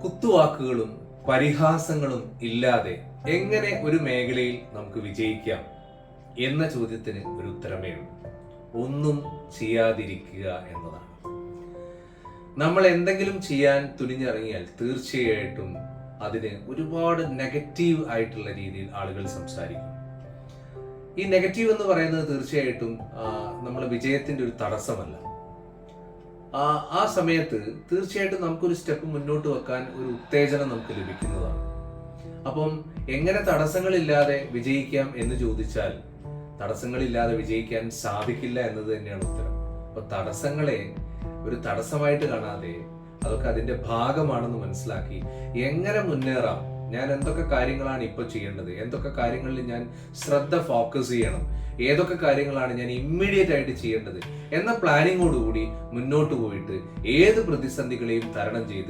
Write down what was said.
കുത്തുവാക്കുകളും പരിഹാസങ്ങളും ഇല്ലാതെ എങ്ങനെ ഒരു മേഖലയിൽ നമുക്ക് വിജയിക്കാം എന്ന ചോദ്യത്തിന് ഒരു ഉത്തരമേ ഉള്ളൂ. ഒന്നും ചെയ്യാതിരിക്കുക എന്നതാണ്. നമ്മൾ എന്തെങ്കിലും ചെയ്യാൻ തുനിഞ്ഞിറങ്ങിയാൽ തീർച്ചയായിട്ടും അതിന് ഒരുപാട് നെഗറ്റീവ് ആയിട്ടുള്ള രീതിയിൽ ആളുകൾ സംസാരിക്കും. ഈ നെഗറ്റീവ് എന്ന് പറയുന്നത് തീർച്ചയായിട്ടും നമ്മുടെ വിജയത്തിന്റെ ഒരു തടസ്സമല്ല. ആ സമയത്ത് തീർച്ചയായിട്ടും നമുക്കൊരു സ്റ്റെപ്പ് മുന്നോട്ട് വെക്കാൻ ഒരു ഉത്തേജനം നമുക്ക് ലഭിക്കുന്നതാണ്. അപ്പം എങ്ങനെ തടസ്സങ്ങളില്ലാതെ വിജയിക്കാം എന്ന് ചോദിച്ചാൽ തടസ്സങ്ങളില്ലാതെ വിജയിക്കാൻ സാധിക്കില്ല എന്നത് തന്നെയാണ് ഉത്തരം. അപ്പൊ തടസ്സങ്ങളെ ഒരു തടസ്സമായിട്ട് കാണാതെ അതൊക്കെ അതിന്റെ ഭാഗമാണെന്ന് മനസ്സിലാക്കി എങ്ങനെ മുന്നേറാം, ഞാൻ എന്തൊക്കെ കാര്യങ്ങളാണ് ഇപ്പൊ ചെയ്യേണ്ടത്, എന്തൊക്കെ കാര്യങ്ങളിൽ ഞാൻ ശ്രദ്ധ ഫോക്കസ് ചെയ്യണം, ഏതൊക്കെ കാര്യങ്ങളാണ് ഞാൻ ഇമ്മീഡിയറ്റ് ആയിട്ട് ചെയ്യേണ്ടത് എന്ന പ്ലാനിങ്ങോടുകൂടി മുന്നോട്ട് പോയിട്ട് ഏത് പ്രതിസന്ധികളെയും തരണം ചെയ്ത്